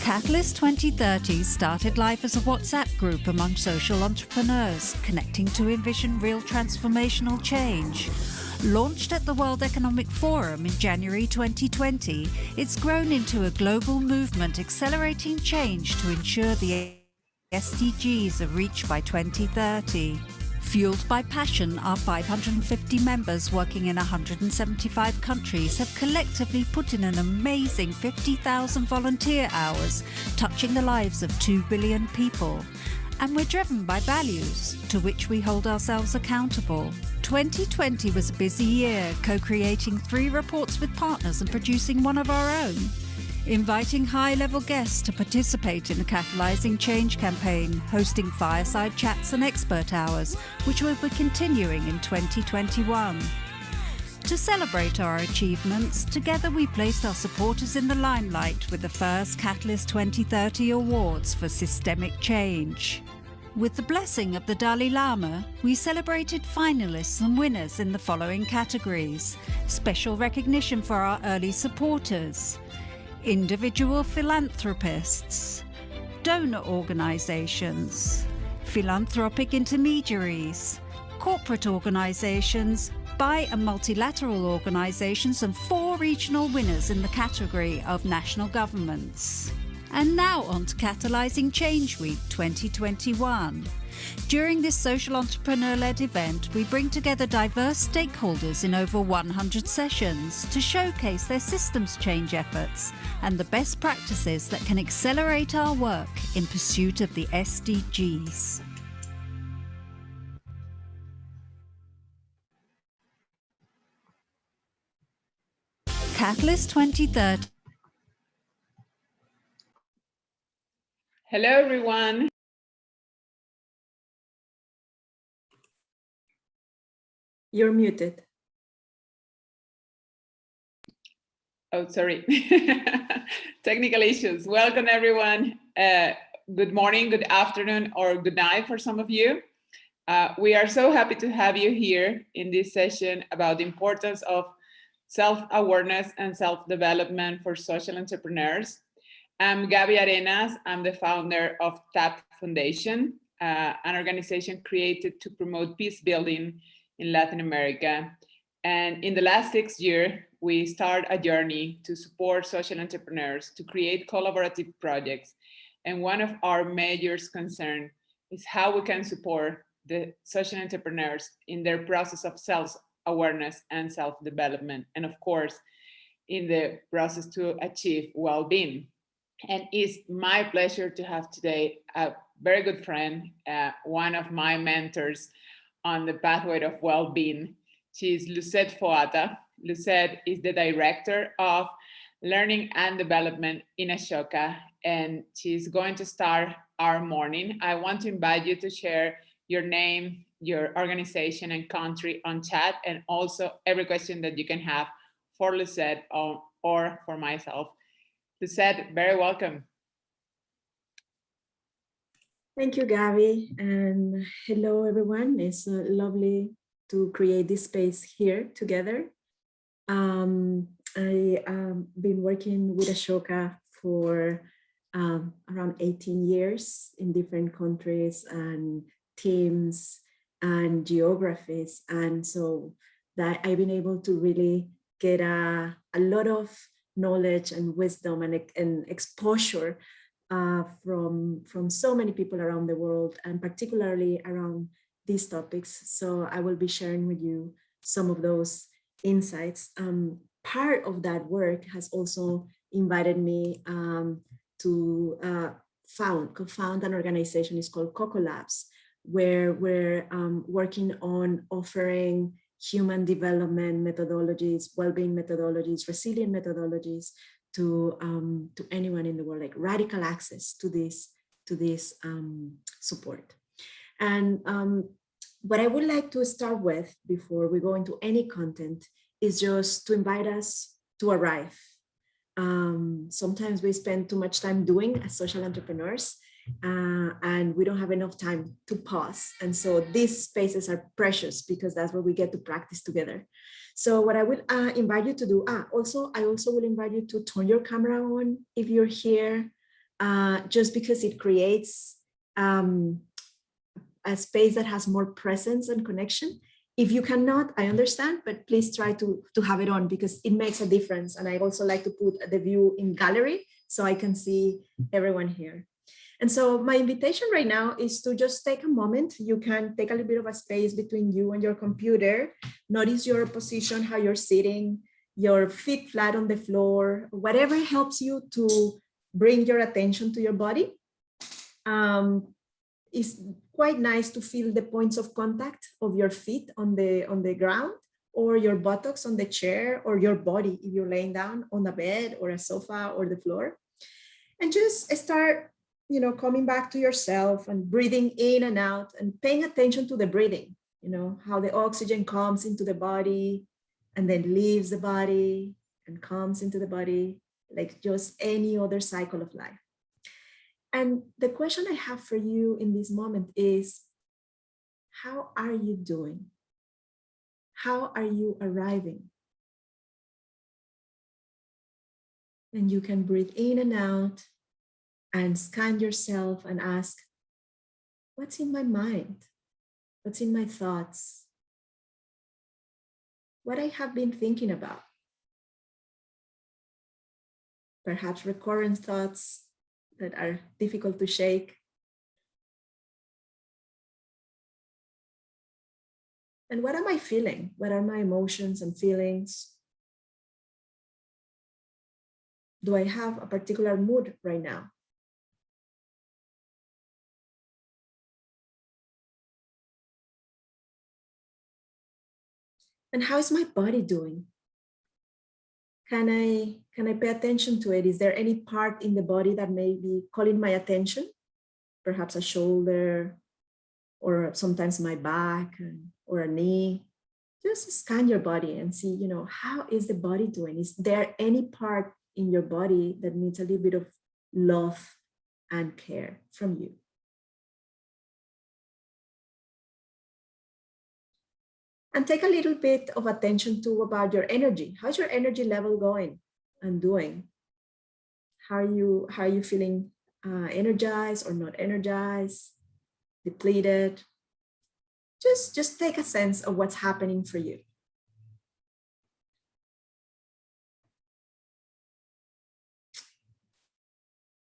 Catalyst 2030 started life as a WhatsApp group among social entrepreneurs, connecting to envision real transformational change. Launched at the World Economic Forum in January 2020, it's grown into a global movement accelerating change to ensure the SDGs are reached by 2030. Fueled by passion, our 550 members working in 175 countries have collectively put in an amazing 50,000 volunteer hours, touching the lives of 2 billion people. And we're driven by values, to which we hold ourselves accountable. 2020 was a busy year, co-creating 3 reports with partners and producing one of our own. Inviting high-level guests to participate in the Catalyzing Change campaign, hosting fireside chats and expert hours, which will be continuing in 2021. To celebrate our achievements, together we placed our supporters in the limelight with the first Catalyst 2030 Awards for Systemic Change. With the blessing of the Dalai Lama, we celebrated finalists and winners in the following categories: special recognition for our early supporters, individual philanthropists, donor organizations, philanthropic intermediaries, corporate organizations, bi- and multilateral organizations, and 4 regional winners in the category of national governments. And now on to Catalyzing Change Week 2021. During this social entrepreneur-led event, we bring together diverse stakeholders in over 100 sessions to showcase their systems change efforts and the best practices that can accelerate our work in pursuit of the SDGs. Catalyst 2030. Hello, everyone. You're muted. Oh, sorry. Technical issues. Welcome, everyone. Good morning, good afternoon, or good night for some of you. We are so happy to have you here in this session about the importance of self-awareness and self-development for social entrepreneurs. I'm Gabi Arenas. I'm the founder of Taap Foundation, an organization created to promote peace building in Latin America. And in the last 6 years, we started a journey to support social entrepreneurs to create collaborative projects. And one of our major concerns is how we can support the social entrepreneurs in their process of self-awareness and self-development, and of course, in the process to achieve well-being. And it's my pleasure to have today a very good friend, one of my mentors on the pathway of well-being. She's Luzette Foata. Luzette is the director of learning and development in Ashoka, and she's going to start our morning. I want to invite you to share your name, your organization and country on chat, and also every question that you can have for Luzette or for myself. Luzette, very welcome. Thank you, Gabi, and hello, everyone. It's lovely to create this space here together. I been working with Ashoka for around 18 years in different countries and teams and geographies, and so that I've been able to really get a lot of knowledge and wisdom and exposure from so many people around the world, and particularly around these topics. So I will be sharing with you some of those insights. Part of that work has also invited me to co-found an organization. It's called Coco Labs, where we're working on offering human development methodologies, well-being methodologies, resilient methodologies to anyone in the world, like radical access to this support. And what I would like to start with before we go into any content is just to invite us to arrive. Sometimes we spend too much time doing as social entrepreneurs, and we don't have enough time to pause. And so these spaces are precious because that's where we get to practice together. So what I will invite you to do, I also will invite you to turn your camera on if you're here, just because it creates a space that has more presence and connection. If you cannot, I understand, but please try to have it on because it makes a difference. And I also like to put the view in gallery so I can see everyone here. And so my invitation right now is to just take a moment. You can take a little bit of a space between you and your computer. Notice your position, how you're sitting, your feet flat on the floor, whatever helps you to bring your attention to your body. It's quite nice to feel the points of contact of your feet on the ground, or your buttocks on the chair, or your body if you're laying down on a bed or a sofa or the floor. And just start, coming back to yourself and breathing in and out and paying attention to the breathing, how the oxygen comes into the body and then leaves the body and comes into the body, like just any other cycle of life. And the question I have for you in this moment is, how are you doing? How are you arriving? And you can breathe in and out and scan yourself and ask, what's in my mind? What's in my thoughts? What I have been thinking about? Perhaps recurrent thoughts that are difficult to shake. And what am I feeling? What are my emotions and feelings? Do I have a particular mood right now? And how is my body doing? Can I pay attention to it? Is there any part in the body that may be calling my attention? Perhaps a shoulder, or sometimes my back or a knee. Just scan your body and see, how is the body doing? Is there any part in your body that needs a little bit of love and care from you? And take a little bit of attention to about your energy. How's your energy level going and doing? How are you feeling energized or not energized, depleted? Just take a sense of what's happening for you.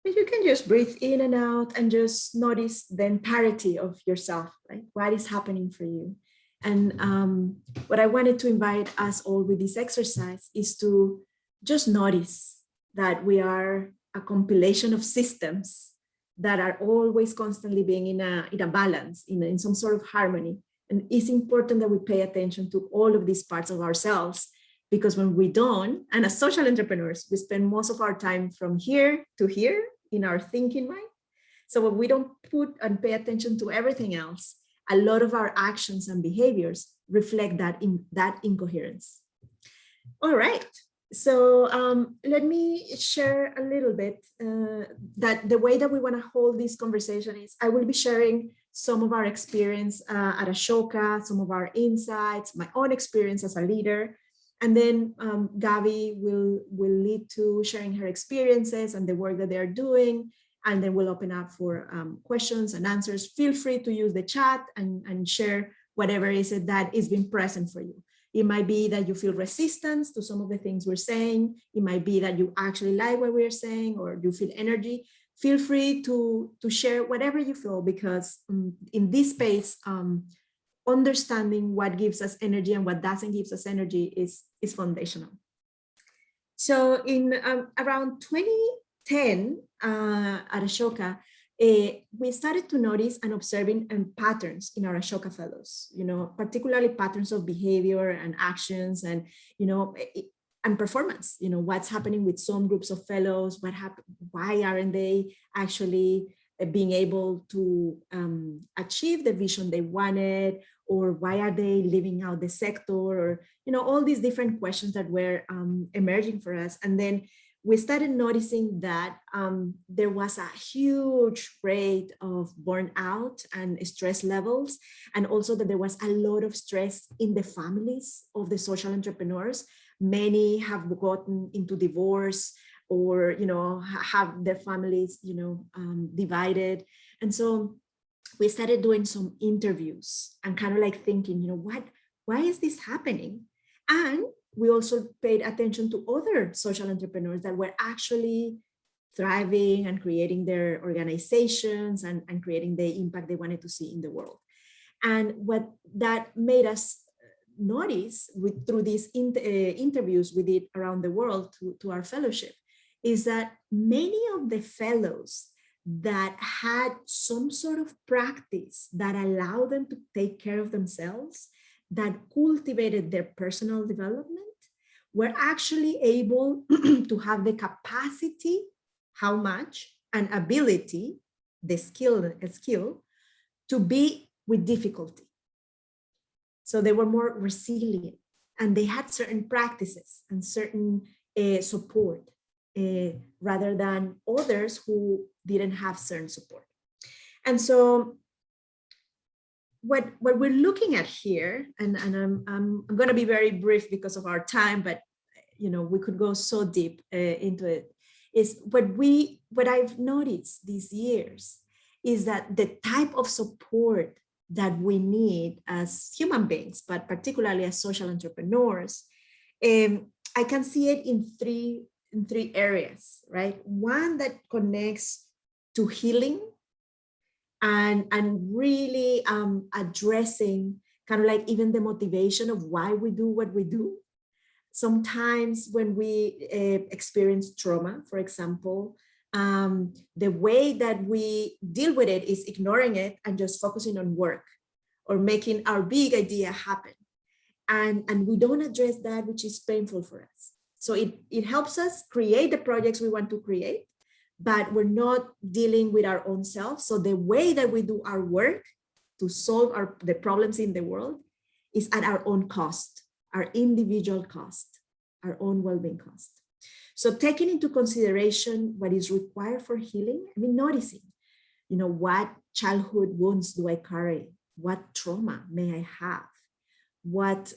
And you can just breathe in and out and just notice the entirety of yourself, right? What is happening for you? And what I wanted to invite us all with this exercise is to just notice that we are a compilation of systems that are always constantly being in a balance, in some sort of harmony. And it's important that we pay attention to all of these parts of ourselves, because when we don't, and as social entrepreneurs, we spend most of our time from here to here in our thinking mind. So when we don't put and pay attention to everything else, a lot of our actions and behaviors reflect that incoherence. All right. So let me share a little bit that the way that we want to hold this conversation is I will be sharing some of our experience at Ashoka, some of our insights, my own experience as a leader. And then Gabi will lead to sharing her experiences and the work that they're doing. And then we'll open up for questions and answers. Feel free to use the chat and share whatever is it that is being present for you. It might be that you feel resistance to some of the things we're saying. It might be that you actually like what we're saying, or you feel energy. Feel free to share whatever you feel, because in this space, understanding what gives us energy and what doesn't give us energy is foundational. So in around 2010 at Ashoka, we started to notice and observing patterns in our Ashoka fellows, particularly patterns of behavior and actions and, and performance, what's happening with some groups of fellows, why aren't they actually being able to achieve the vision they wanted, or why are they leaving out the sector, or, all these different questions that were emerging for us. And then we started noticing that there was a huge rate of burnout and stress levels, and also that there was a lot of stress in the families of the social entrepreneurs. Many have gotten into divorce, or have their families divided. And so we started doing some interviews and kind of like thinking, why is this happening? And we also paid attention to other social entrepreneurs that were actually thriving and creating their organizations and creating the impact they wanted to see in the world. And what that made us notice through these interviews we did around the world to our fellowship is that many of the fellows that had some sort of practice that allowed them to take care of themselves, that cultivated their personal development, were actually able to have the capacity, how much, and ability, the skill to be with difficulty. So they were more resilient, and they had certain practices and certain support rather than others who didn't have certain support. And so what we're looking at here, and I'm going to be very brief because of our time, but we could go so deep into it, is what I've noticed these years is that the type of support that we need as human beings, but particularly as social entrepreneurs, I can see it in three areas, right? One that connects to healing and really addressing kind of like even the motivation of why we do what we do. Sometimes when we experience trauma, for example, the way that we deal with it is ignoring it and just focusing on work or making our big idea happen. And we don't address that which is painful for us. So it helps us create the projects we want to create, but we're not dealing with our own self. So the way that we do our work to solve the problems in the world is at our own cost, our individual cost, our own well-being cost. So taking into consideration what is required for healing, noticing, what childhood wounds do I carry? What trauma may I have? What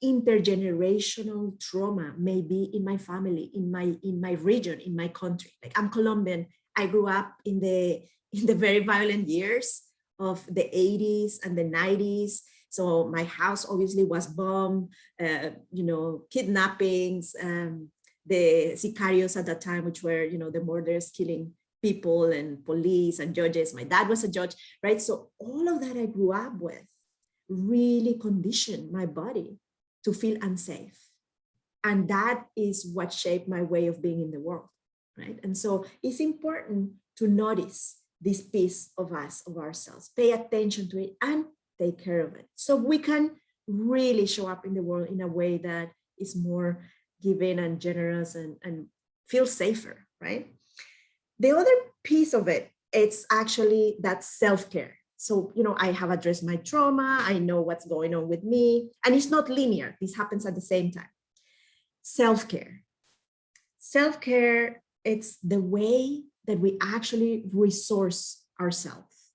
intergenerational trauma may be in my family, in my region, in my country. Like, I'm Colombian. I grew up in the very violent years of the 80s and the 90s. So my house obviously was bombed, kidnappings, the sicarios at that time, which were, the murderers killing people, and police and judges. My dad was a judge, right? So all of that I grew up with really conditioned my body to feel unsafe. And that is what shaped my way of being in the world, right? And so it's important to notice this piece of us, of ourselves, pay attention to it and take care of it, so we can really show up in the world in a way that is more giving and generous and feel safer, right? The other piece of it, it's actually that self-care. So, I have addressed my trauma. I know what's going on with me. And it's not linear. This happens at the same time. Self-care. Self-care, it's the way that we actually resource ourselves.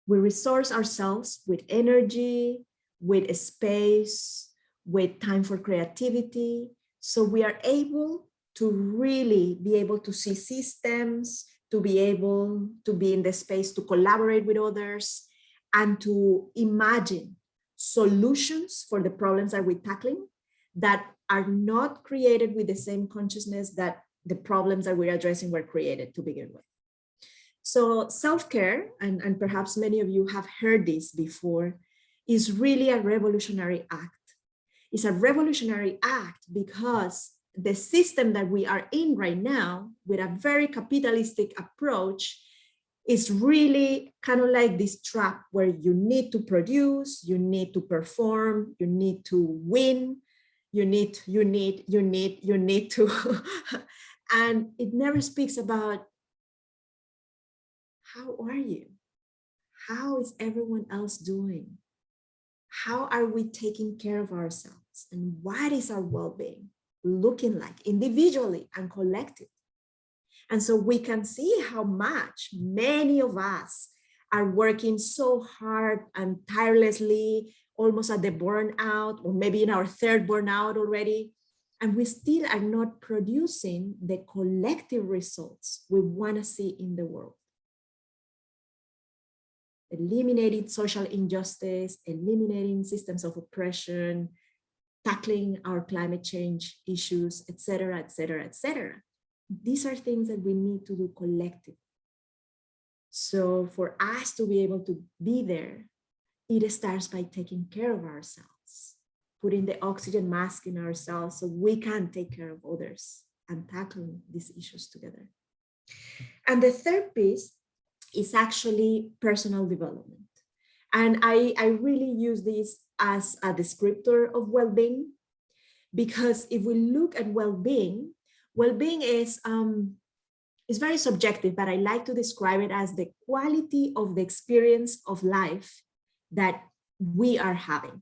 We resource ourselves with energy, with space, with time for creativity. So we are able to really be able to see systems, to be able to be in the space to collaborate with others, and to imagine solutions for the problems that we're tackling that are not created with the same consciousness that the problems that we're addressing were created to begin with. So self-care, and perhaps many of you have heard this before, is really a revolutionary act. It's a revolutionary act because the system that we are in right now, with a very capitalistic approach, is really kind of like this trap where you need to produce, you need to perform, you need to win, you need to, and it never speaks about how are you? How is everyone else doing? How are we taking care of ourselves? And what is our well-being looking like individually and collectively? And so we can see how much many of us are working so hard and tirelessly, almost at the burnout, or maybe in our third burnout already. And we still are not producing the collective results we want to see in the world. Eliminating social injustice, eliminating systems of oppression, tackling our climate change issues, et cetera, et cetera, et cetera. These are things that we need to do collectively. So for us to be able to be there, it starts by taking care of ourselves, putting the oxygen mask in ourselves so we can take care of others and tackling these issues together. And the third piece is actually personal development. And I really use this as a descriptor of well-being, because if we look at well-being, well-being is very subjective, but I like to describe it as the quality of the experience of life that we are having.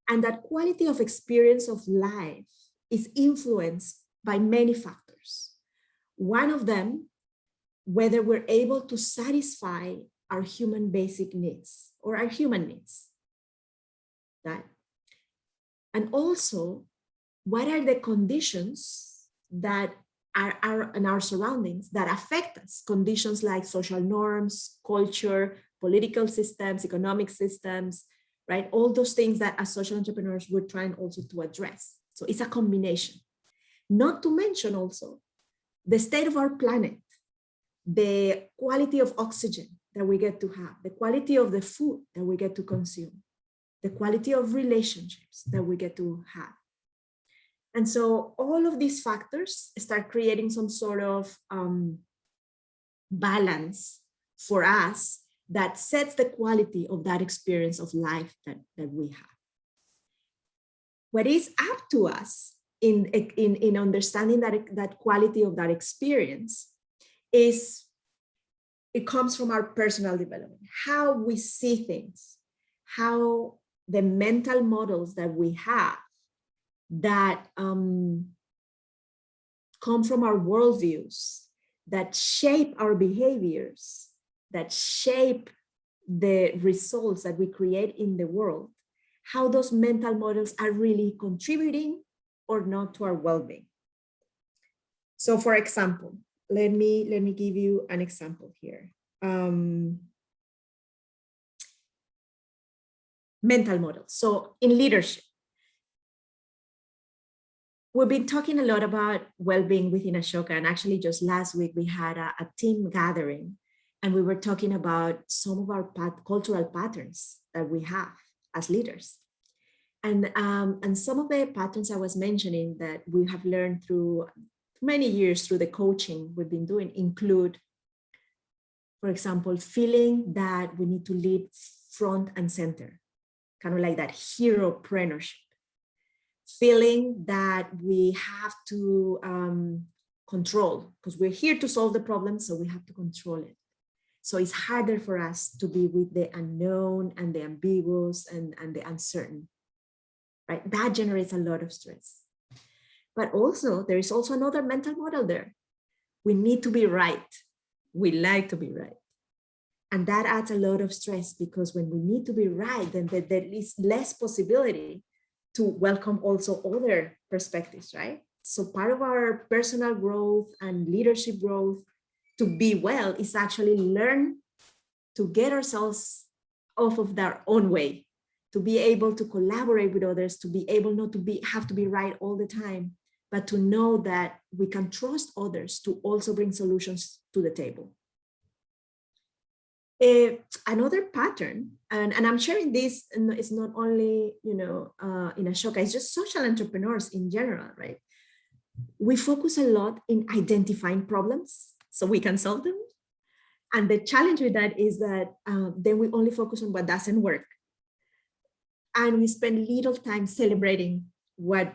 And that quality of experience of life is influenced by many factors. One of them, whether we're able to satisfy our human basic needs or our human needs. That. And also, what are the conditions that are in our surroundings that affect us? Conditions like social norms, culture, political systems, economic systems, right? All those things that as social entrepreneurs, we're trying also to address. So it's a combination. Not to mention also the state of our planet, the quality of oxygen that we get to have, the quality of the food that we get to consume, the quality of relationships that we get to have. And so all of these factors start creating some sort of balance for us that sets the quality of that experience of life that we have. What is up to us in understanding that quality of that experience is, it comes from our personal development, how we see things, how the mental models that we have that come from our worldviews, that shape our behaviors, that shape the results that we create in the world, how those mental models are really contributing or not to our well-being. So for example, let me give you an example here. Mental models. So in leadership, we've been talking a lot about well-being within Ashoka, and actually just last week we had a team gathering, and we were talking about some of our cultural patterns that we have as leaders. And some of the patterns I was mentioning that we have learned through many years through the coaching we've been doing include, for example, feeling that we need to lead front and center, kind of like that heropreneurship. Feeling that we have to control, because we're here to solve the problem, so we have to control it. So it's harder for us to be with the unknown and the ambiguous and the uncertain, right? That generates a lot of stress. But also, there is also another mental model there. We need to be right. We like to be right. And that adds a lot of stress, because when we need to be right, then there is less possibility to welcome also other perspectives, right? So part of our personal growth and leadership growth to be well is actually learn to get ourselves off of their own way, to be able to collaborate with others, to be able not to have to be right all the time, but to know that we can trust others to also bring solutions to the table. Another pattern, and I'm sharing this, and it's not only, in Ashoka, it's just social entrepreneurs in general, right? We focus a lot in identifying problems so we can solve them. And the challenge with that is that then we only focus on what doesn't work. And we spend little time celebrating what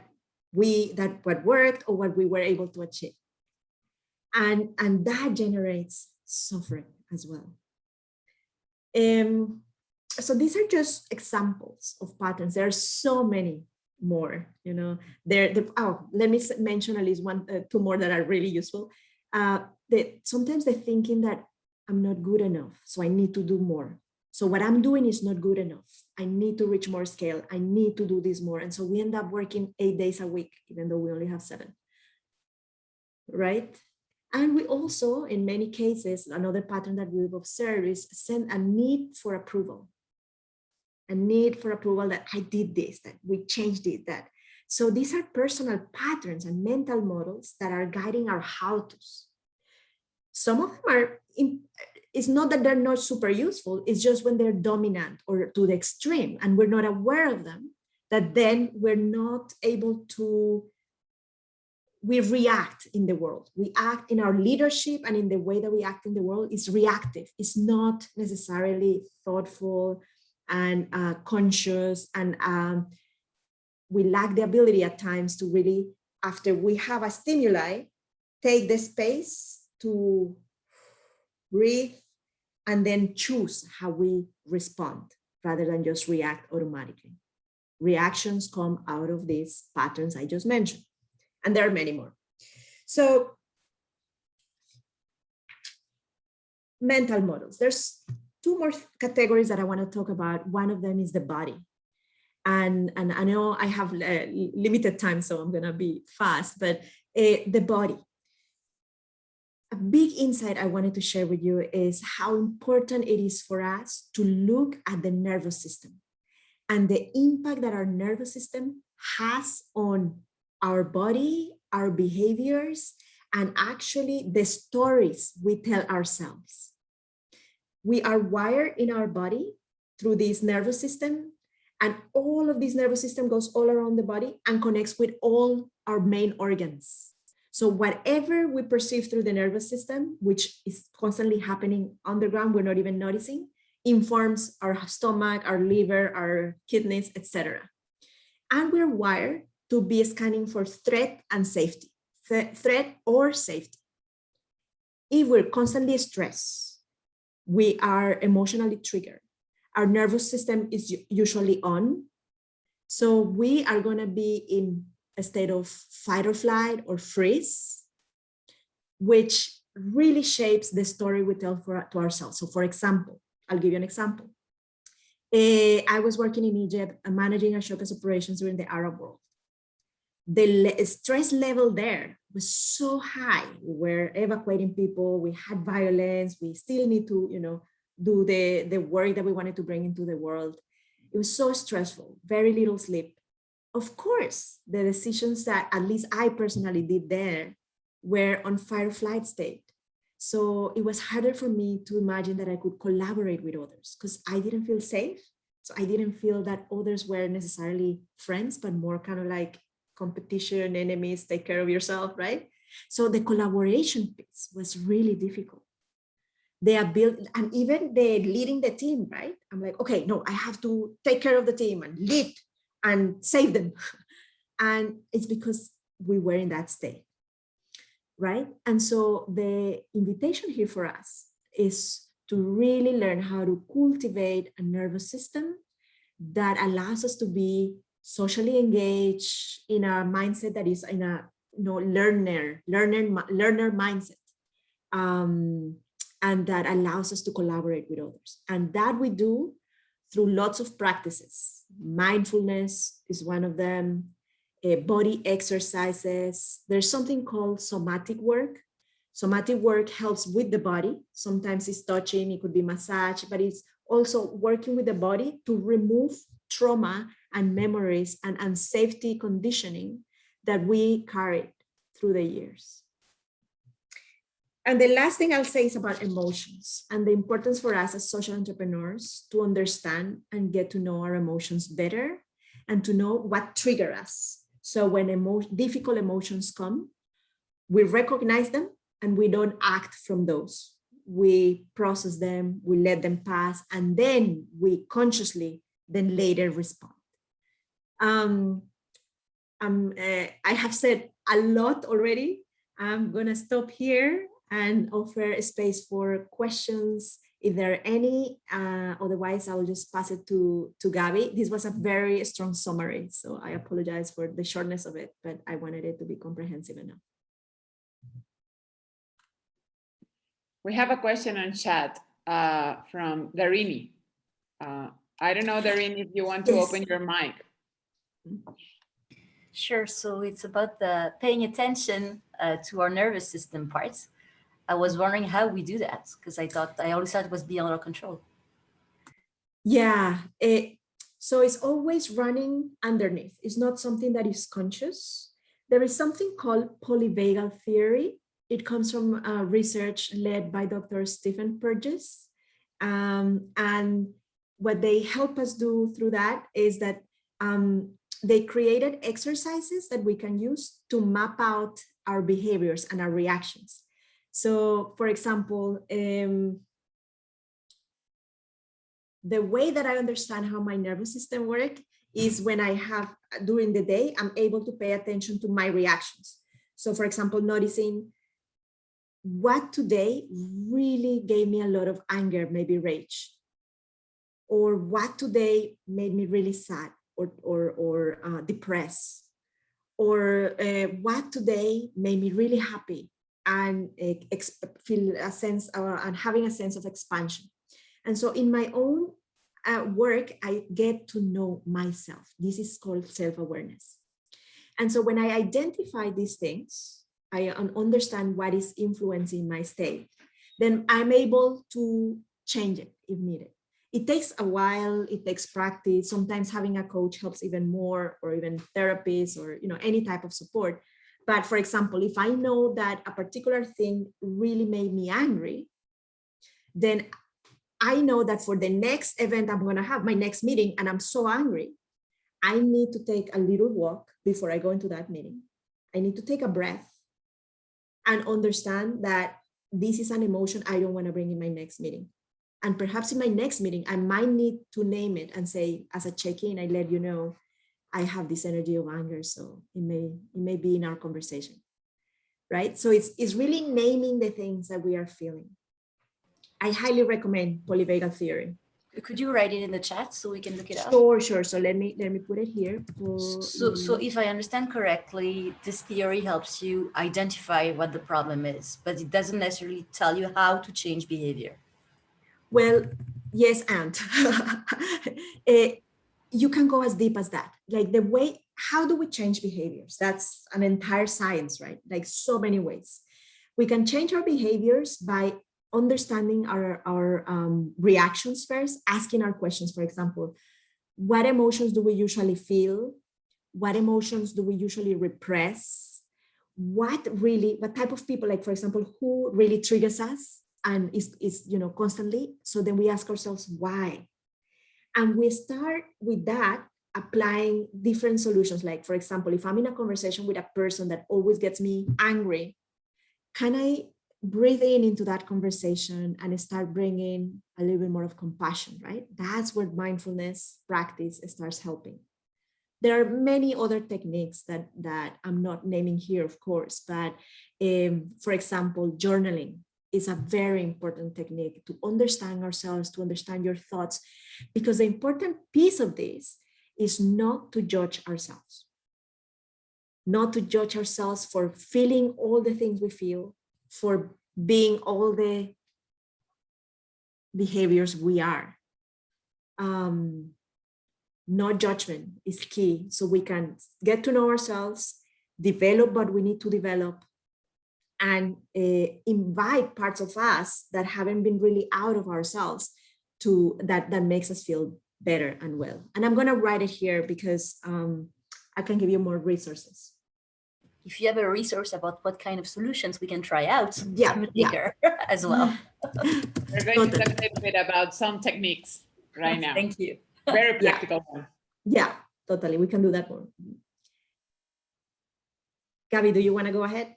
worked or what we were able to achieve. And that generates suffering as well. So these are just examples of patterns. There are so many more, you know. Let me mention at least two more that are really useful. Sometimes they're thinking that I'm not good enough, so I need to do more. So what I'm doing is not good enough. I need to reach more scale. I need to do this more. And so we end up working 8 days a week, even though we only have 7, right? And we also, in many cases, another pattern that we've observed is a need for approval. A need for approval that I did this, that we changed it, that. So these are personal patterns and mental models that are guiding our how-tos. Some of them are, it's not that they're not super useful, it's just when they're dominant or to the extreme and we're not aware of them, that then we're not able to, we react in the world. We act in our leadership and in the way that we act in the world is reactive. It's not necessarily thoughtful and conscious, and we lack the ability at times to really, after we have a stimuli, take the space to breathe and then choose how we respond rather than just react automatically. Reactions come out of these patterns I just mentioned, and there are many more. So mental models, there's 2 more categories that I want to talk about. One of them is the body. And I know I have limited time, so I'm going to be fast, but the body. A big insight I wanted to share with you is how important it is for us to look at the nervous system and the impact that our nervous system has on our body, our behaviors, and actually the stories we tell ourselves. We are wired in our body through this nervous system, and all of this nervous system goes all around the body and connects with all our main organs. So whatever we perceive through the nervous system, which is constantly happening underground, we're not even noticing, informs our stomach, our liver, our kidneys, etc. And we're wired to be scanning for threat and safety, threat or safety. If we're constantly stressed, we are emotionally triggered. Our nervous system is usually on. So we are going to be in a state of fight or flight or freeze, which really shapes the story we tell to ourselves. So for example, I'll give you an example. I was working in Egypt and managing Ashoka's operations during the Arab world. The stress level there was so high. We were evacuating people, we had violence, we still need to, do the work that we wanted to bring into the world. It was so stressful, very little sleep. Of course, the decisions that at least I personally did there were on fight or flight state. So it was harder for me to imagine that I could collaborate with others because I didn't feel safe. So I didn't feel that others were necessarily friends, but more kind of like competition, enemies, take care of yourself, right? So the collaboration piece was really difficult. They are built, and even the leading the team, right? I'm like, okay, no, I have to take care of the team and lead and save them. And it's because we were in that state, right? And so the invitation here for us is to really learn how to cultivate a nervous system that allows us to be socially engaged in a mindset that is in a learner mindset, and that allows us to collaborate with others. And that we do through lots of practices. Mindfulness is one of them, body exercises. There's something called somatic work. Somatic work helps with the body. Sometimes it's touching, it could be massage, but it's also working with the body to remove trauma and memories and unsafety conditioning that we carried through the years. And the last thing I'll say is about emotions and the importance for us as social entrepreneurs to understand and get to know our emotions better and to know what triggers us So when difficult emotions come, we recognize them and we don't act from those. We process them, we let them pass, and then we consciously then later respond. I have said a lot already. I'm gonna stop here and offer a space for questions if there are any. Otherwise, I will just pass it to Gabby. This was a very strong summary, so I apologize for the shortness of it, but I wanted it to be comprehensive enough. We have a question on chat from Darini. I don't know, Darini, if you want to open your mic. Sure. So it's about the paying attention to our nervous system parts. I was wondering how we do that, because I always thought it was beyond our control. Yeah. So it's always running underneath. It's not something that is conscious. There is something called polyvagal theory. It comes from research led by Dr. Stephen Purges. And what they help us do through that is that they created exercises that we can use to map out our behaviors and our reactions. So, for example, the way that I understand how my nervous system works is when I have, during the day, I'm able to pay attention to my reactions. So, for example, noticing what today really gave me a lot of anger, maybe rage, or what today made me really sad or depressed, or what today made me really happy and feel a sense and having a sense of expansion. And so in my own work, I get to know myself. This is called self-awareness. And so when I identify these things, I understand what is influencing my state, then I'm able to change it if needed. It takes a while, it takes practice. Sometimes having a coach helps even more, or even therapists, or any type of support. But for example, if I know that a particular thing really made me angry, then I know that for the next event I'm going to have, my next meeting, and I'm so angry, I need to take a little walk before I go into that meeting. I need to take a breath and understand that this is an emotion I don't want to bring in my next meeting. And perhaps in my next meeting, I might need to name it and say, as a check-in, I let you know, I have this energy of anger, so it may be in our conversation, right? So it's really naming the things that we are feeling. I highly recommend polyvagal theory. Could you write it in the chat so we can look it up? Sure. So let me put it here. So if I understand correctly, this theory helps you identify what the problem is, but it doesn't necessarily tell you how to change behavior. Well, yes, and you can go as deep as that. Like the way, how do we change behaviors? That's an entire science, right? Like so many ways. We can change our behaviors by understanding our reactions first, asking our questions. For example, what emotions do we usually feel? What emotions do we usually repress? What type of people, like for example, who really triggers us and is constantly? So then we ask ourselves why, and we start with that, applying different solutions. Like for example, if I'm in a conversation with a person that always gets me angry, can I breathe into that conversation and start bringing a little bit more of compassion, right? That's where mindfulness practice starts helping. There are many other techniques that I'm not naming here, of course, but for example, journaling is a very important technique to understand ourselves, to understand your thoughts, because the important piece of this is not to judge ourselves. Not to judge ourselves for feeling all the things we feel, for being all the behaviors we are. No judgment is key, so we can get to know ourselves, develop what we need to develop, and invite parts of us that haven't been really out of ourselves to that makes us feel better and well. And I'm going to write it here because I can give you more resources. If you have a resource about what kind of solutions we can try out, yeah. as well. We're going to talk a little bit about some techniques right now. Thank you. Very practical one. Yeah, totally. We can do that one. Gabby, do you want to go ahead?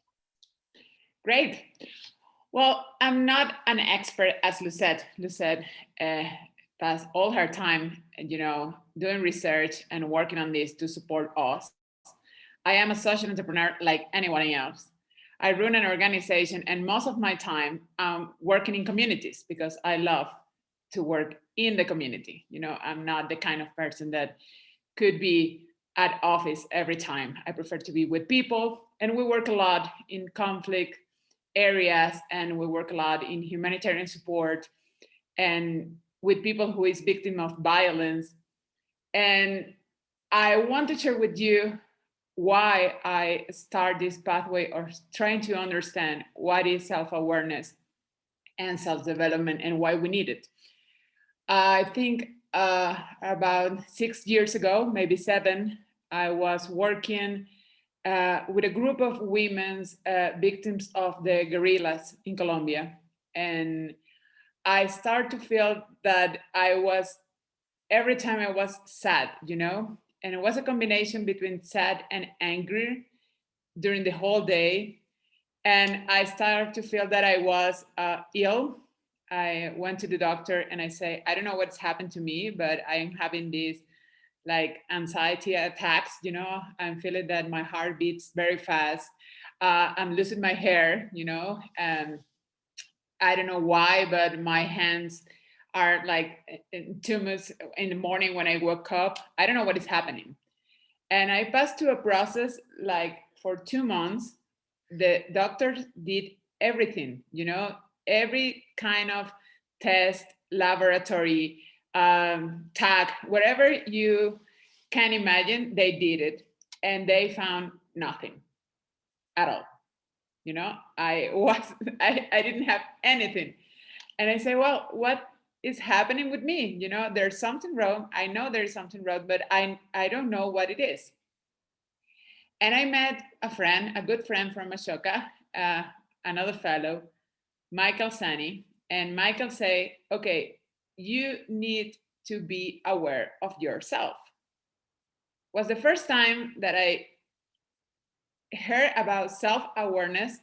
Great. Well, I'm not an expert as Luzette. Luzette passed all her time, doing research and working on this to support us. I am a social entrepreneur like anyone else. I run an organization, and most of my time I'm working in communities because I love to work in the community. I'm not the kind of person that could be at office every time. I prefer to be with people, and we work a lot in conflict areas, and we work a lot in humanitarian support and with people who is victim of violence. And I want to share with you why I start this pathway or trying to understand what is self-awareness and self-development and why we need it. I think about 6 years ago, maybe 7, I was working with a group of women victims of the guerrillas in Colombia. And I started to feel that every time I was sad, and it was a combination between sad and angry during the whole day. And I started to feel that I was ill. I went to the doctor and I say, I don't know what's happened to me, but I'm having these like anxiety attacks, I'm feeling that my heart beats very fast. I'm losing my hair, and I don't know why, but my hands are like too much in the morning when I woke up. I don't know what is happening. And I passed to a process like for 2 months. The doctors did everything, every kind of test, laboratory, tag, whatever you can imagine, they did it. And they found nothing at all. I didn't have anything. And I say, well, what is happening with me? There's something wrong. I know there's something wrong, but I don't know what it is. And I met a good friend from Ashoka, another fellow, Michael Sani. And Michael say, okay, you need to be aware of yourself. Was the first time that I heard about self-awareness,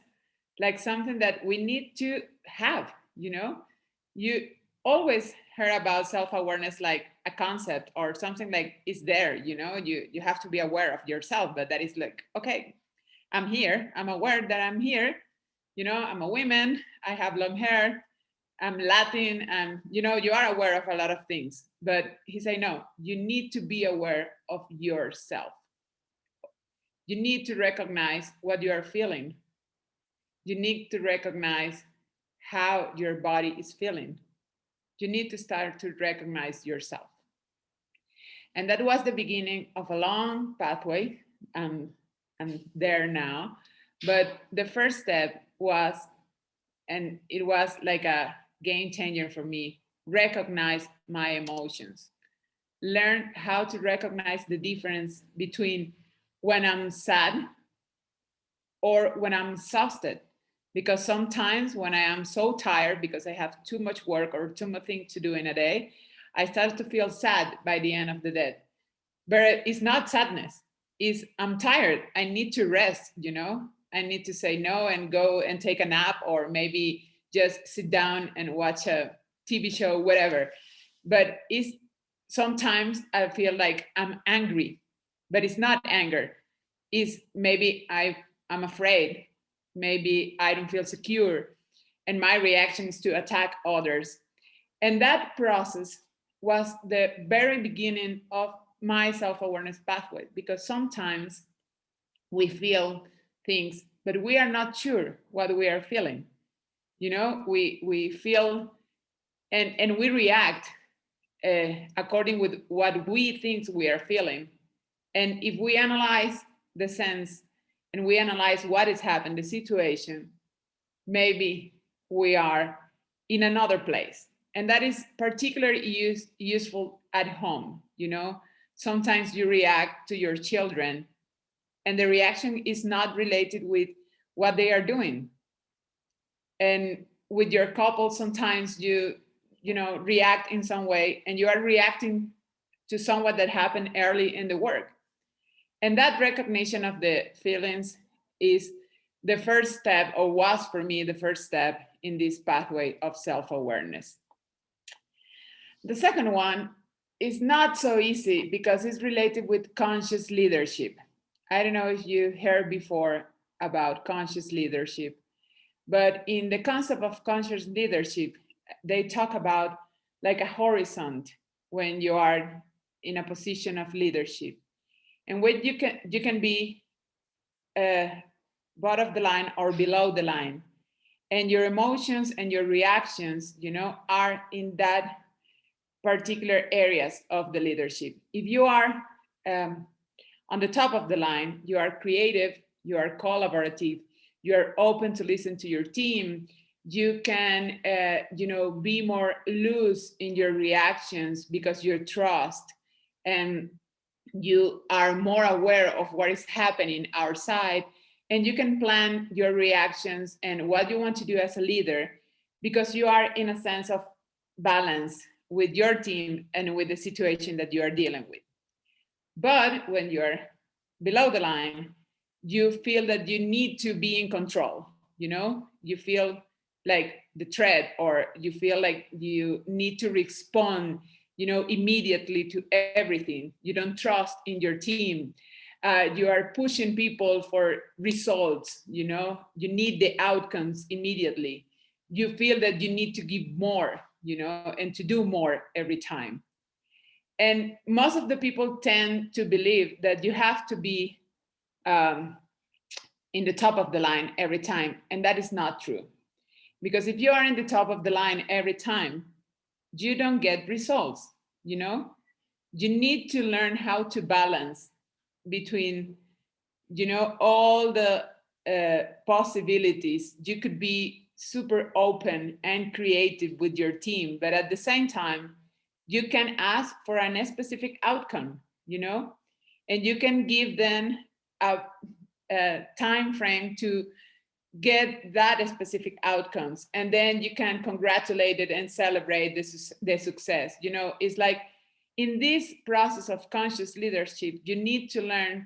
like something that we need to have. You always heard about self-awareness like a concept or something like it's there, you have to be aware of yourself, but that is like, okay, I'm here, I'm aware that I'm here, I'm a woman, I have long hair, I'm Latin, and you are aware of a lot of things. But he said, no, you need to be aware of yourself. You need to recognize what you are feeling. You need to recognize how your body is feeling. You need to start to recognize yourself. And that was the beginning of a long pathway. I'm there now. But the first step was, and it was like a game changer for me, recognize my emotions. Learn how to recognize the difference between when I'm sad or when I'm exhausted. Because sometimes when I am so tired because I have too much work or too much things to do in a day, I start to feel sad by the end of the day. But it's not sadness. It's I'm tired. I need to rest, I need to say no and go and take a nap, or maybe just sit down and watch a TV show, whatever. But it's sometimes I feel like I'm angry, but it's not anger. It's maybe I'm afraid. Maybe I don't feel secure. And my reaction is to attack others. And that process was the very beginning of my self-awareness pathway, because sometimes we feel things, but we are not sure what we are feeling. We feel and we react according with what we think we are feeling. And if we analyze the sense and we analyze what has happened, the situation, maybe we are in another place. And that is particularly useful at home. Sometimes you react to your children and the reaction is not related with what they are doing. And with your couple, sometimes you react in some way and you are reacting to somewhat that happened early in the work. And that recognition of the feelings is the first step, or was for me the first step in this pathway of self-awareness. The second one is not so easy because it's related with conscious leadership. I don't know if you heard before about conscious leadership, but in the concept of conscious leadership, they talk about like a horizon when you are in a position of leadership, and when you can be above the line or below the line, and your emotions and your reactions, are in that particular areas of the leadership. If you are on the top of the line, you are creative, you are collaborative, you are open to listen to your team, you can be more loose in your reactions because you trust, and you are more aware of what is happening outside, and you can plan your reactions and what you want to do as a leader because you are in a sense of balance with your team and with the situation that you are dealing with. But when you're below the line, you feel that you need to be in control, you feel like the threat, or you feel like you need to respond, immediately to everything. You don't trust in your team. You are pushing people for results, you need the outcomes immediately. You feel that you need to give more, and to do more every time. And most of the people tend to believe that you have to be in the top of the line every time. And that is not true. Because if you are in the top of the line every time, you don't get results, You need to learn how to balance between, all the possibilities. You could be super open and creative with your team, but at the same time, you can ask for a specific outcome, and you can give them a time frame to get that specific outcomes, and then you can congratulate it and celebrate the success. It's like in this process of conscious leadership, you need to learn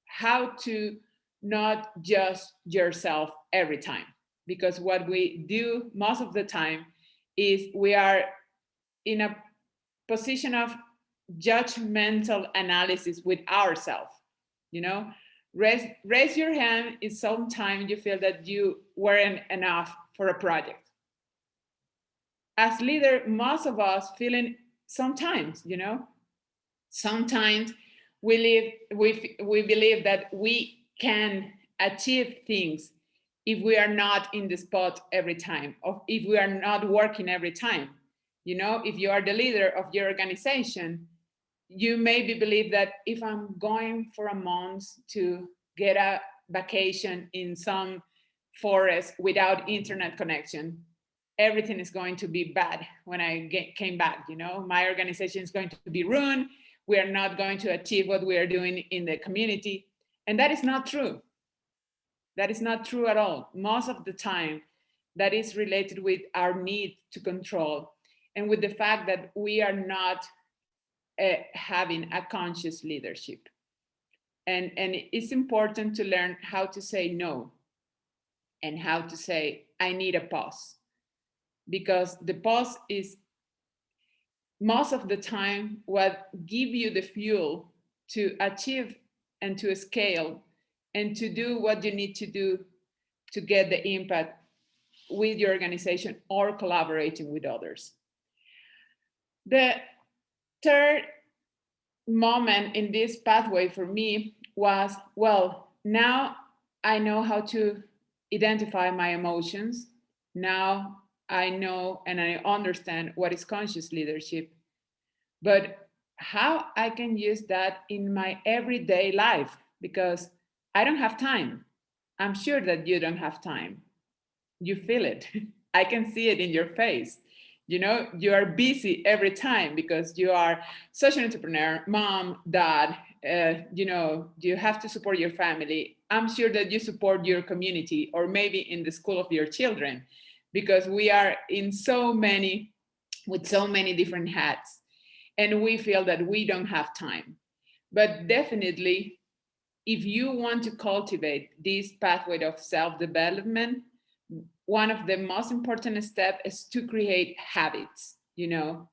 how to not judge yourself every time, because what we do most of the time is we are in a position of judgmental analysis with ourselves. Raise your hand if sometimes you feel that you weren't enough for a project. As leader, most of us feeling sometimes, sometimes we believe that we can achieve things if we are not in the spot every time, or if we are not working every time. If you are the leader of your organization, you maybe believe that if I'm going for a month to get a vacation in some forest without internet connection, everything is going to be bad when I came back. My organization is going to be ruined. We are not going to achieve what we are doing in the community. And that is not true. That is not true at all. Most of the time, that is related with our need to control and with the fact that we are not having a conscious leadership. And it's important to learn how to say no and how to say, I need a pause. Because the pause is most of the time what give you the fuel to achieve and to scale and to do what you need to do to get the impact with your organization or collaborating with others. The third moment in this pathway for me was, well, now I know how to identify my emotions. Now I know and I understand what is conscious leadership, but how I can use that in my everyday life, because I don't have time. I'm sure that you don't have time. You feel it. I can see it in your face. You are busy every time because you are social entrepreneur, mom, dad, you have to support your family. I'm sure that you support your community or maybe in the school of your children, because we are with so many different hats and we feel that we don't have time. But definitely if you want to cultivate this pathway of self-development, one of the most important steps is to create habits, you know.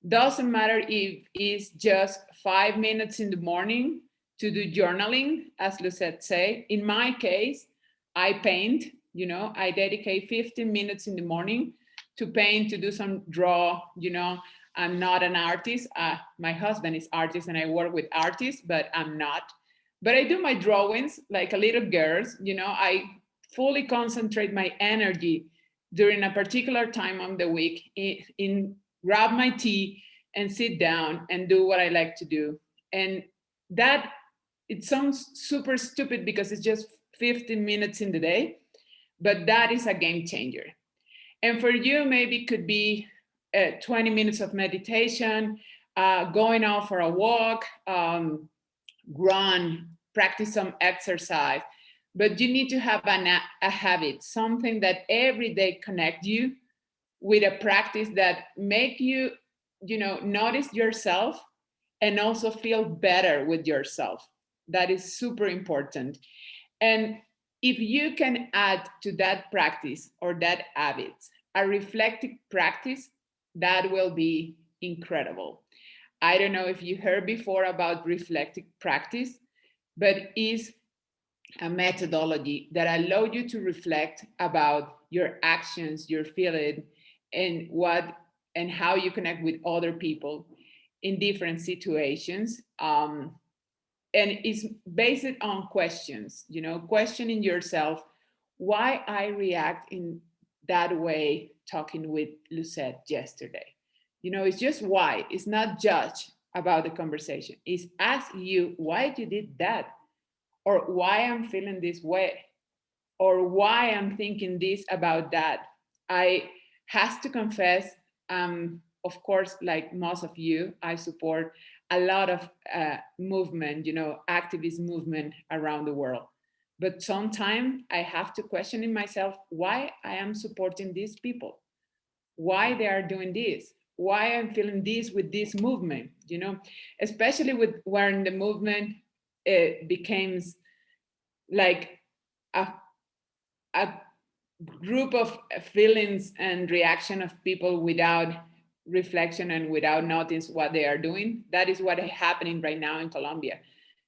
Doesn't matter if it's just 5 minutes in the morning to do journaling, as Luzette say. In my case, I paint, you know, I dedicate 15 minutes in the morning to paint, to do some draw, you know. I'm not an artist. My husband is artist and I work with artists, but I'm not. But I do my drawings like a little girl, you know. I fully concentrate my energy during a particular time of the week in grab my tea and sit down and do what I like to do. And that, it sounds super stupid because it's just 15 minutes in the day, but that is a game changer. And for you, maybe it could be 20 minutes of meditation, going out for a walk, run, practice some exercise. But you need to have a habit, something that every day connect you with a practice that make you, you know, notice yourself and also feel better with yourself. That is super important. And if you can add to that practice or that habit a reflective practice, that will be incredible. I don't know if you heard before about reflective practice, but it's a methodology that allows you to reflect about your actions, your feeling, and what and how you connect with other people in different situations. And it's based on questions, you know, questioning yourself why I react in that way talking with Luzette yesterday. You know, it's just why. It's not judge about the conversation. It's ask you why you did that, or why I'm feeling this way, or why I'm thinking this about that. I has to confess, of course, like most of you, I support a lot of movement, you know, activist movement around the world. But sometimes I have to question in myself why I am supporting these people, why they are doing this, why I'm feeling this with this movement, you know, especially with when the movement becomes like a, a group of feelings and reaction of people without reflection and without noticing what they are doing. That is what is happening right now in Colombia.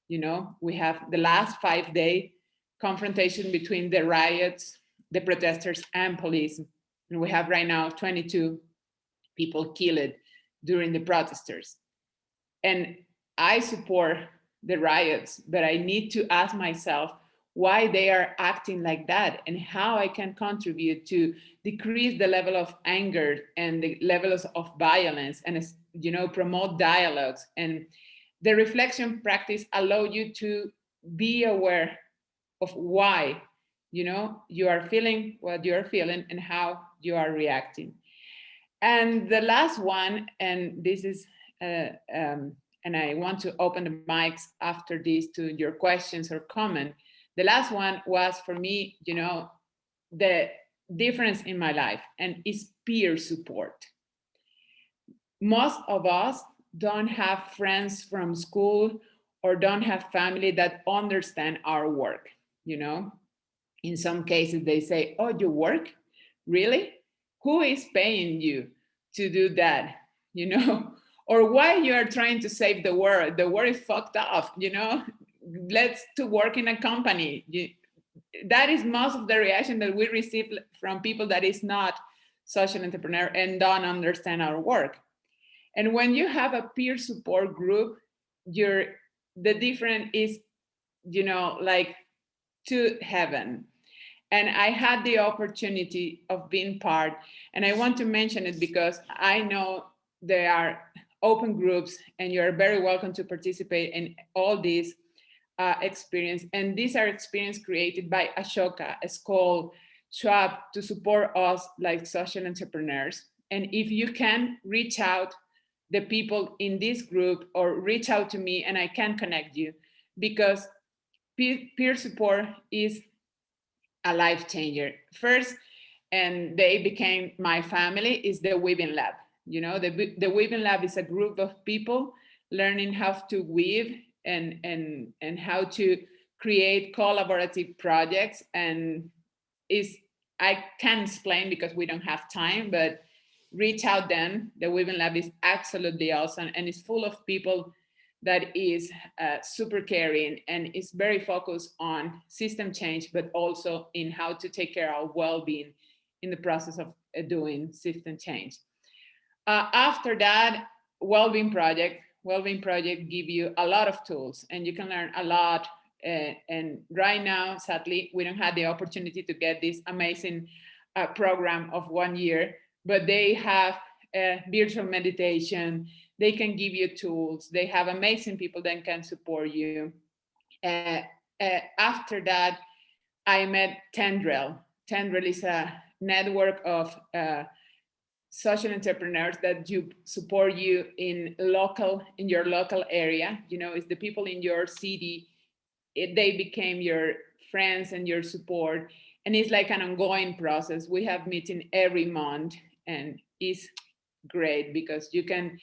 You know, we have the last 5 day confrontation between the riots, the protesters and police. And we have right now 22 people killed during the protesters. And I support the riots, but I need to ask myself why they are acting like that and how I can contribute to decrease the level of anger and the levels of violence and, you know, promote dialogues. And the reflection practice allow you to be aware of why, you know, you are feeling what you're feeling and how you are reacting. And the last one, and this is and I want to open the mics after this to your questions or comment. The last one was for me, you know, the difference in my life, and is peer support. Most of us don't have friends from school or don't have family that understand our work, you know. In some cases they say, oh, you work? Really? Who is paying you to do that? You know, or why you are trying to save the world? The world is fucked up, you know. Let's to work in a company. That is most of the reaction that we receive from people that is not social entrepreneur and don't understand our work. And when you have a peer support group, the difference is, you know, like to heaven. And I had the opportunity of being part, and I want to mention it because I know there are open groups and you're very welcome to participate in all these experience. And these are experiences created by Ashoka, a school, Schwab, to support us like social entrepreneurs. And if you can reach out the people in this group or reach out to me and I can connect you, because peer support is a life changer. First, and they became my family, is the Weaving Lab. You know, the Weaving Lab is a group of people learning how to weave and how to create collaborative projects. And I can't explain because we don't have time, but reach out then. The Women Lab is absolutely awesome, and it's full of people that is super caring and is very focused on system change, but also in how to take care of well-being in the process of doing system change. After that, well-being project give you a lot of tools, and you can learn a lot. And right now, sadly, we don't have the opportunity to get this amazing program of 1 year, but they have virtual meditation. They can give you tools. They have amazing people that can support you. After that, I met Tendril. Tendril is a network of social entrepreneurs that support you in your local area. You know, it's the people in your city. They became your friends and your support, and it's like an ongoing process. We have meeting every month, and it's great because you can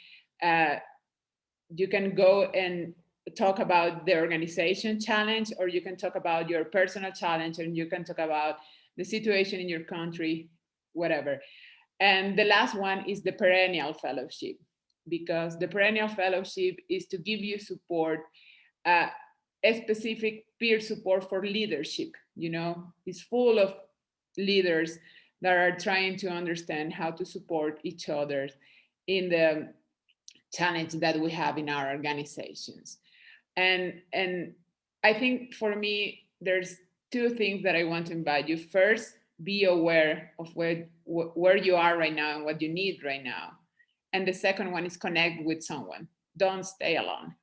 go and talk about the organization challenge, or you can talk about your personal challenge, and you can talk about the situation in your country, whatever. And the last one is the perennial fellowship, because the perennial fellowship is to give you support, a specific peer support for leadership. You know, it's full of leaders that are trying to understand how to support each other in the challenge that we have in our organizations. And I think for me, there's two things that I want to invite you. First, be aware of where you are right now and what you need right now. And the second one is connect with someone. Don't stay alone.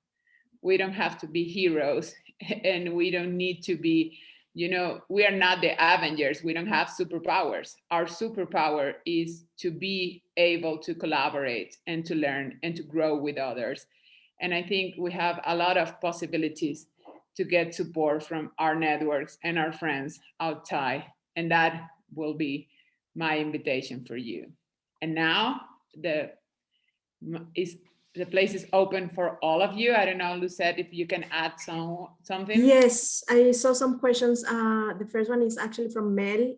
We don't have to be heroes, and we don't need to be, you know, we are not the Avengers. We don't have superpowers. Our superpower is to be able to collaborate and to learn and to grow with others. And I think we have a lot of possibilities to get support from our networks and our friends outside. And that will be my invitation for you. And now the place is open for all of you. I don't know, Luzette, if you can add something. Yes, I saw some questions. The first one is actually from Mel,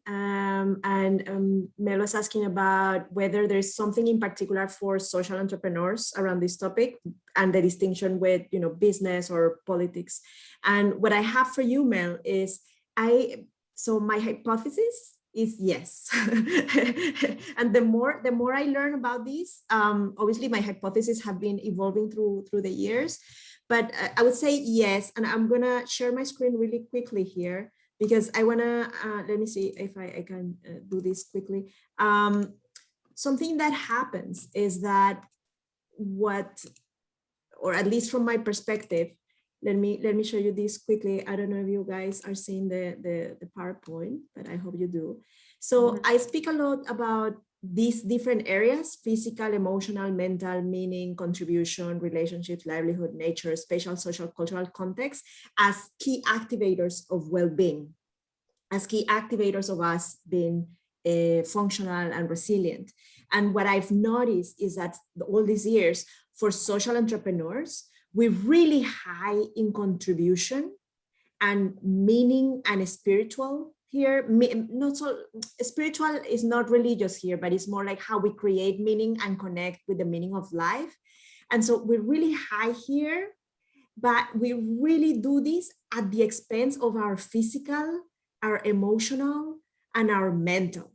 Mel was asking about whether there's something in particular for social entrepreneurs around this topic and the distinction with, you know, business or politics. And what I have for you, Mel, is so my hypothesis is yes. And the more I learn about this, obviously my hypotheses have been evolving through the years, but I would say yes. And I'm gonna share my screen really quickly here because I wanna, let me see if I can do this quickly. Something that happens is that or at least from my perspective, let me show you this quickly. I don't know if you guys are seeing the PowerPoint, but I hope you do. So I speak a lot about these different areas: physical, emotional, mental, meaning, contribution, relationships, livelihood, nature, spatial, social, cultural context as key activators of well-being, as key activators of us being functional and resilient. And what I've noticed is that all these years for social entrepreneurs, we're really high in contribution and meaning and spiritual here. Not so spiritual is not religious here, but it's more like how we create meaning and connect with the meaning of life. And so we're really high here, but we really do this at the expense of our physical, our emotional, and our mental.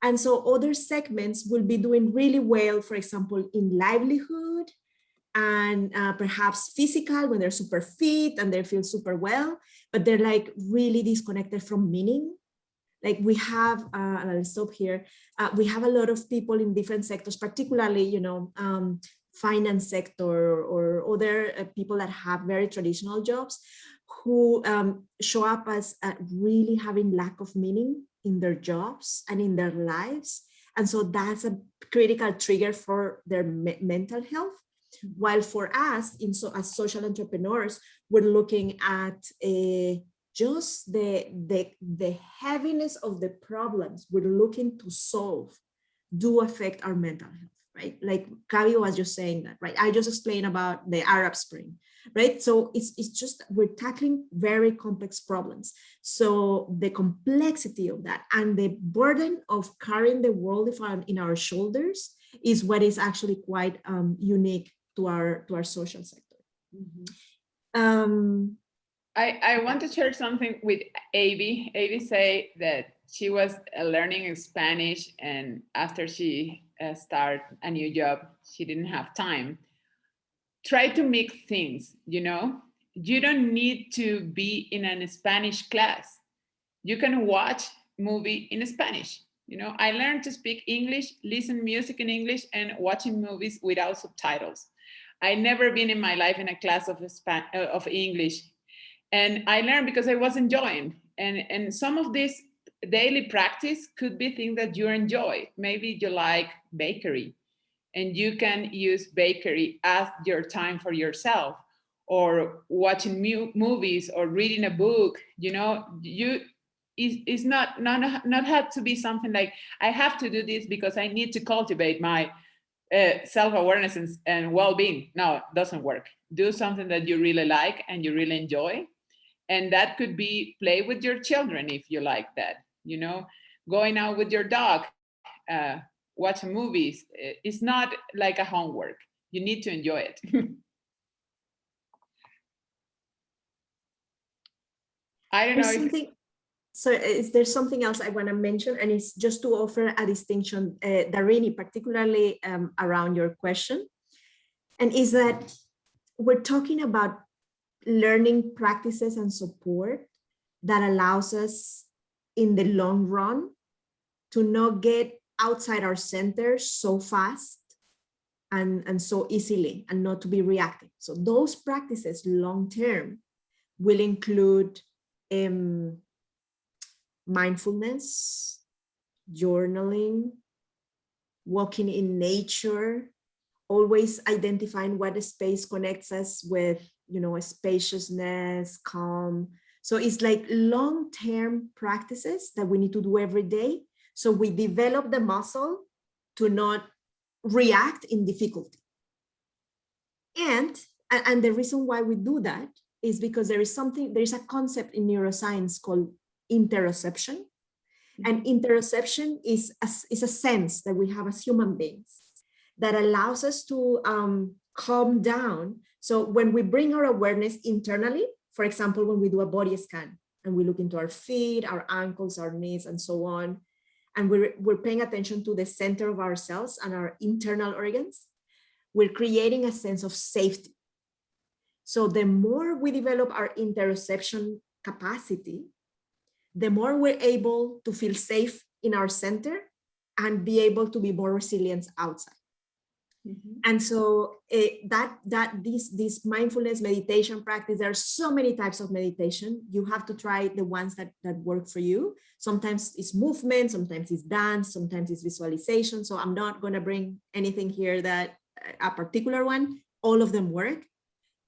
And so other segments will be doing really well, for example, in livelihood, and perhaps physical when they're super fit and they feel super well, but they're like really disconnected from meaning. Like we have, and I'll stop here, we have a lot of people in different sectors, particularly, you know, finance sector or other people that have very traditional jobs who show up as really having lack of meaning in their jobs and in their lives. And so that's a critical trigger for their mental health. While for us, as social entrepreneurs, we're looking at just the heaviness of the problems we're looking to solve do affect our mental health, right? Like Gabi was just saying that, right? I just explained about the Arab Spring. right? So it's just, we're tackling very complex problems. So the complexity of that and the burden of carrying the world in our shoulders is what is actually quite unique to our social sector. Mm-hmm. I want to share something with Avi. Avi say that she was learning Spanish, and after she started a new job, she didn't have time. Try to mix things, you know? You don't need to be in a Spanish class. You can watch movie in Spanish. You know, I learned to speak English, listen music in English, and watching movies without subtitles. I never been in my life in a class of English, and I learned because I was enjoying. And some of this daily practice could be things that you enjoy. Maybe you like bakery, and you can use bakery as your time for yourself, or watching movies or reading a book. You know, it's not have to be something like I have to do this because I need to cultivate my self-awareness and well-being. No, it doesn't work. Do something that you really like and you really enjoy, and that could be play with your children if you like that, you know, going out with your dog, watching movies. It's not like a homework. You need to enjoy it. I don't know if so is there something else I want to mention, and it's just to offer a distinction, Darini, particularly around your question, and is that we're talking about learning practices and support that allows us in the long run to not get outside our center so fast and so easily, and not to be reactive. So those practices long term will include mindfulness, journaling, walking in nature, always identifying what space connects us with, you know, spaciousness, calm. So it's like long-term practices that we need to do every day. So we develop the muscle to not react in difficulty. And the reason why we do that is because there is a concept in neuroscience called interoception. And interoception is a sense that we have as human beings that allows us to calm down. So when we bring our awareness internally, for example, when we do a body scan and we look into our feet, our ankles, our knees, and so on, and we're paying attention to the center of ourselves and our internal organs, we're creating a sense of safety. So the more we develop our interoception capacity, the more we're able to feel safe in our center and be able to be more resilient outside. Mm-hmm. And so this mindfulness meditation practice, there are so many types of meditation. You have to try the ones that work for you. Sometimes it's movement, sometimes it's dance, sometimes it's visualization. So I'm not going to bring anything here that a particular one. All of them work.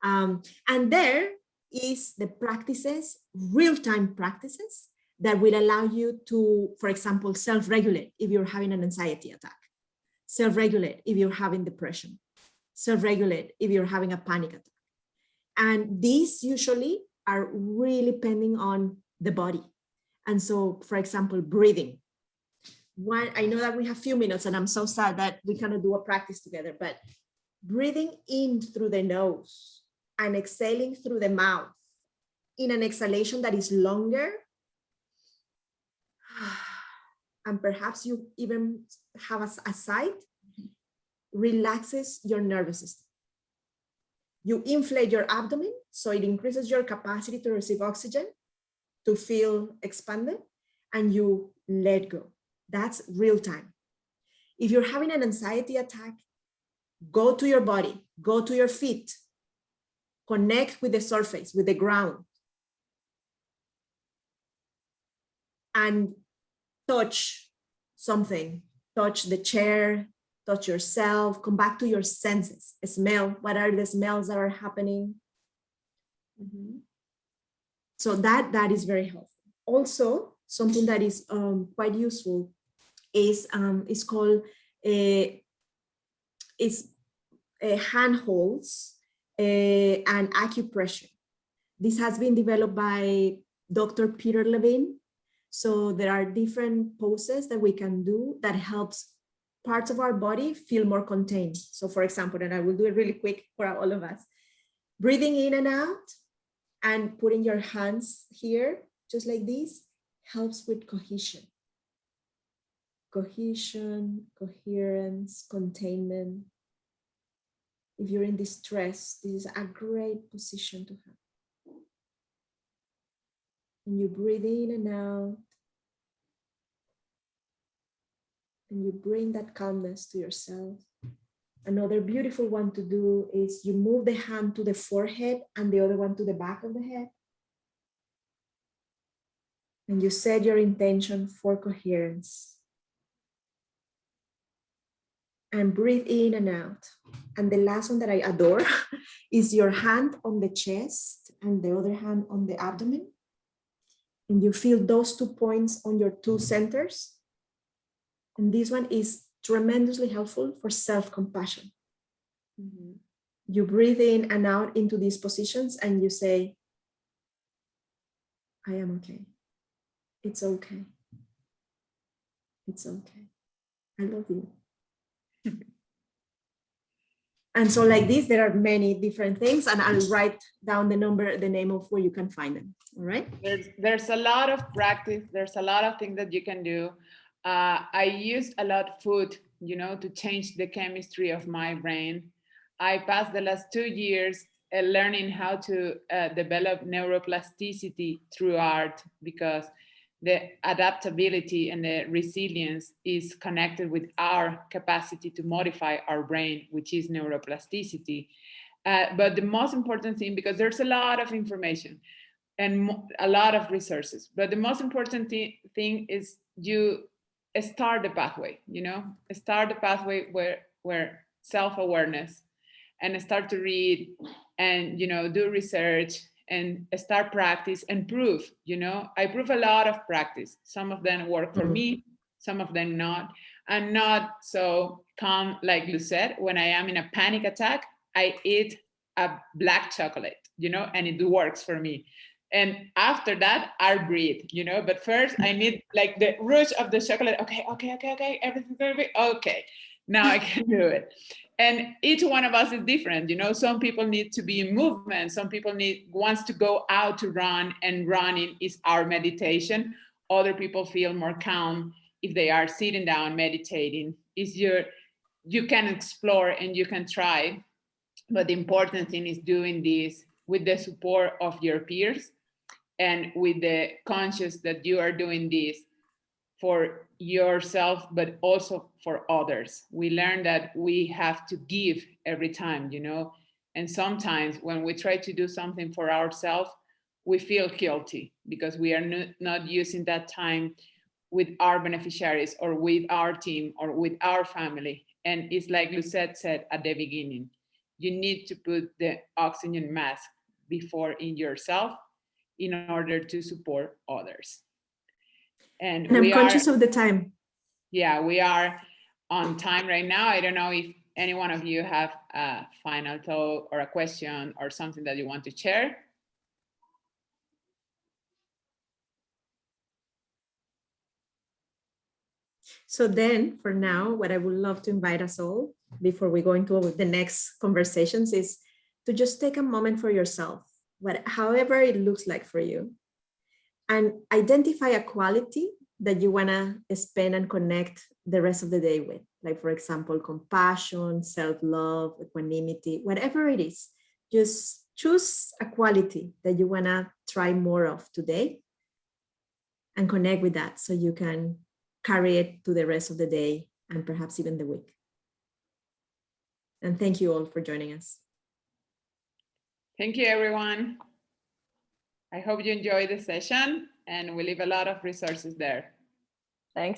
And there is the practices, real-time practices that will allow you to, for example, self-regulate if you're having an anxiety attack. Self-regulate if you're having depression, self-regulate if you're having a panic attack. And these usually are really depending on the body. And so, for example, breathing. I know that we have a few minutes and I'm so sad that we cannot do a practice together, but breathing in through the nose and exhaling through the mouth in an exhalation that is longer, and perhaps you even have a sight, relaxes your nervous system. You inflate your abdomen, so it increases your capacity to receive oxygen, to feel expanded, and you let go. That's real time. If you're having an anxiety attack, go to your body, go to your feet, connect with the surface, with the ground, and touch something, touch the chair, touch yourself, come back to your senses, smell, what are the smells that are happening? Mm-hmm. So that is very helpful. Also, something that is quite useful is called handholds and acupressure. This has been developed by Dr. Peter Levine. So there are different poses that we can do that helps parts of our body feel more contained. So for example, and I will do it really quick for all of us, breathing in and out and putting your hands here, just like this, helps with cohesion. Cohesion, coherence, containment. If you're in distress, this is a great position to have. And you breathe in and out. And you bring that calmness to yourself. Another beautiful one to do is you move the hand to the forehead and the other one to the back of the head. And you set your intention for coherence. And breathe in and out. And the last one that I adore is your hand on the chest and the other hand on the abdomen. And you feel those 2 points on your 2 centers. And this one is tremendously helpful for self-compassion. Mm-hmm. You breathe in and out into these positions and you say, I am okay. It's okay. It's okay. I love you. And so like this, there are many different things, and I'll write down the name of where you can find them. All right. There's a lot of practice. There's a lot of things that you can do. I used a lot food, to change the chemistry of my brain. I passed the last 2 years learning how to develop neuroplasticity through art, because the adaptability and the resilience is connected with our capacity to modify our brain, which is neuroplasticity. But the most important thing, because there's a lot of information and a lot of resources, but the most important thing is you start the pathway, start the pathway where self-awareness, and start to read and, do research and start practice and prove, I prove a lot of practice. Some of them work for me, some of them not. I'm not so calm like Luzette. When I am in a panic attack, I eat a black chocolate, and it works for me. And after that, I'll breathe, but first I need like the rush of the chocolate. Okay, everything's gonna be okay. Now I can do it. And each one of us is different. Some people need to be in movement. Some people wants to go out to run, and running is our meditation. Other people feel more calm if they are sitting down meditating. You can explore and you can try, but the important thing is doing this with the support of your peers and with the conscious that you are doing this for yourself, but also for others. We learn that we have to give every time, and sometimes when we try to do something for ourselves, we feel guilty because we are not using that time with our beneficiaries or with our team or with our family. And it's like Luzette said at the beginning, you need to put the oxygen mask before in yourself in order to support others. And I'm conscious of the time. Yeah, we are on time right now. I don't know if any one of you have a final thought or a question or something that you want to share. So then for now, what I would love to invite us all before we go into the next conversations is to just take a moment for yourself, however it looks like for you, and identify a quality that you want to spend and connect the rest of the day with. Like, for example, compassion, self-love, equanimity, whatever it is. Just choose a quality that you want to try more of today and connect with that so you can carry it to the rest of the day and perhaps even the week. And thank you all for joining us. Thank you, everyone. I hope you enjoyed the session, and we leave a lot of resources there. Thanks.